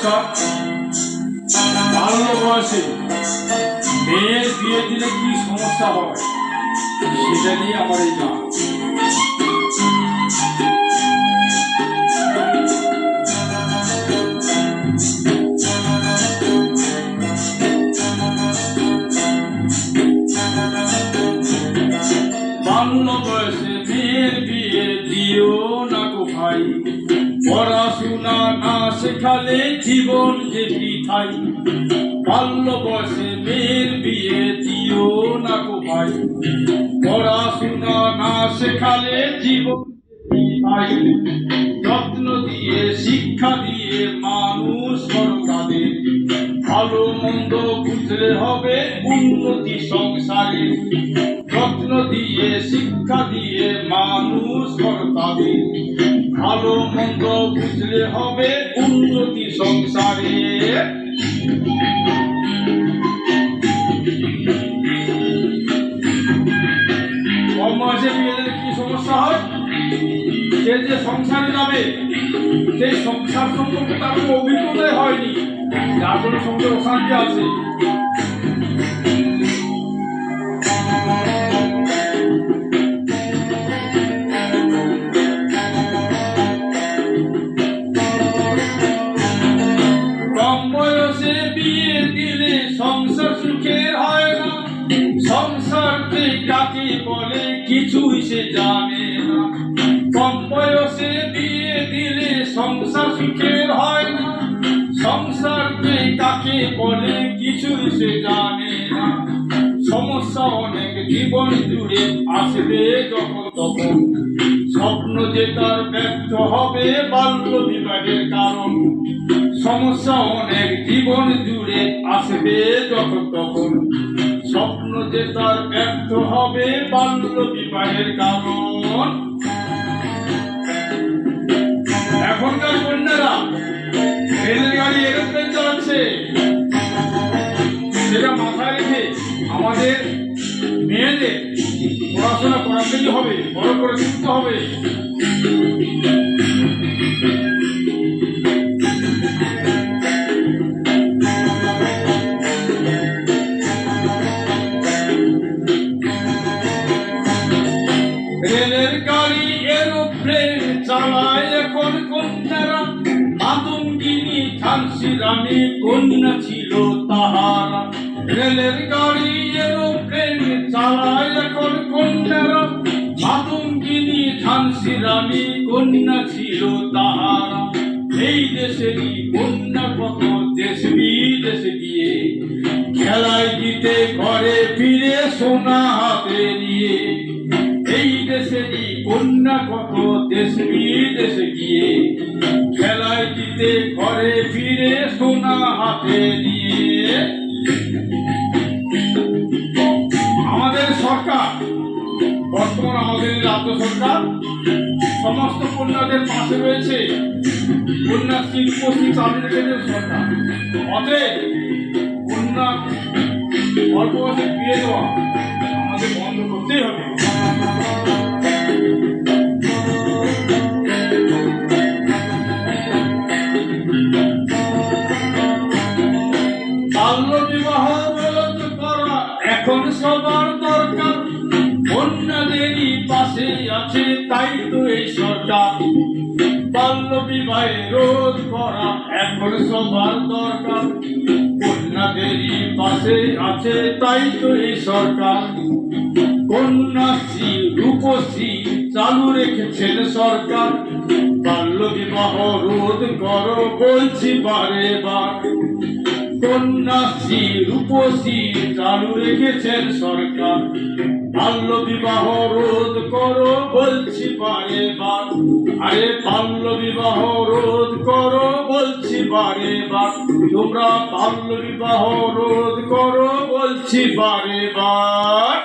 সমস্যা, বাল্য বয়সে মেয়ের বিয়ে দিলে কি সমস্যা হয় সেটা নিয়ে আমার এই গান। বাল্য বয়সে মেয়ের বিয়ে দিও না গো ভাই, পড়াশোনা না শেখালে জীবন যে বৃথাই। বাল্য বয়সে মেয়ের বিয়ে দিও না গো ভাই, পড়াশোনা না শেখালে জীবন যে বৃথাই। যত্ন দিয়ে শিক্ষা দিয়ে মানুষ করো তাদের, ভালো মন্দ বুঝলে হবে উন্নতি সংসারে। যত্ন দিয়ে শিক্ষা দিয়ে মানুষ করো তাদের, ভালো মন্দ বুঝলে হবে উন্নতি সংসারে। কম বয়সে বিয়ে দিলে কি সমস্যা হয়? সে যে সংসারে যাবে সেই সংসার সম্পর্কে তার কোনো অভিজ্ঞতাই হয়নি, যার জন্য সংসার অশান্তি আছে। কম বয়সে বিয়ে দিলে সংসার সুখের হয় না, সংসার কাকে বলে কিছুই সে জানে না। কম বয়সে বিয়ে দিলে সংসার সুখের হয় না, সংসার কাকে বলে কিছুই সে জানে না। সমস্যা অনেক জীবন জুড়ে আসবে যখন তখন, স্বপ্ন যে তার ব্যর্থ হবে বাল্য বিবাহের কারণ। সমস্যা অনেক জীবন জুড়ে আসবে যখন তখন, স্বপ্ন যে তার ব্যর্থ হবে বাল্য বিবাহের কারণ। এখনকার কন্যারা রেলের গাড়ি এরোপ্লেন চালাচ্ছে, সেটা মাথায় রেখে আমাদের মেয়েদের পড়াশোনা করাতেই হবে, বড় করে তুলতে হবে। রেলের গাড়ি এরোপ্লেন চালায় এখন কন্যারা, মাতঙ্গিনী ঝান্সি রানী কন্যা ছিল তাহারা। রেলের গাড়ি এরোপ্লেন চালায় এখন কন্যারা, মাতঙ্গিনী ঝান্সি রানী কন্যা ছিল তাহারা। এই দেশেরই কন্যা কত দেশ বিদেশে গিয়ে, খেলায় জিতে ঘরে ফিরে সোনা হাতে নিয়ে। এই দেশেরই কন্যা কত দেশ বিদেশে গিয়ে, খেলায় জিতে ঘরে ফিরে সোনা হাতে নিয়ে। আমাদের সরকার, বর্তমান আমাদের রাজ্য সরকার সমস্ত কন্যাদের পাশে রয়েছে, কন্যাশ্রী রূপশ্রী চালু রেখেছে সরকার। অতএব কন্যা অল্প বয়সে বিয়ে দেওয়া আমাদের বন্ধ করতেই হবে। বাল্য বিবাহ রোধ করা এখন সবার দরকার, কন্যাদেরই পাশে আছে তাই তো এই সরকার। বাল্য বিবাহ রোধ করা এখন সবার দরকার, কন্যাদেরই পাশে আছে তাই তো এই সরকার। কন্যাশ্রী রূপশ্রী চালু রেখেছেন সরকার, বাল্য বিবাহ রোধ করো বলছি বারে বার। কন্যাশ্রী রূপশ্রী চালু রেখেছেন সরকার, বাল্য বিবাহ রোধ করো বলছি বারে বার। আরে বাল্য বিবাহ রোধ করো বলছি বারে বার, তোমরা বাল্য বিবাহ রোধ করো বলছি বারে বার।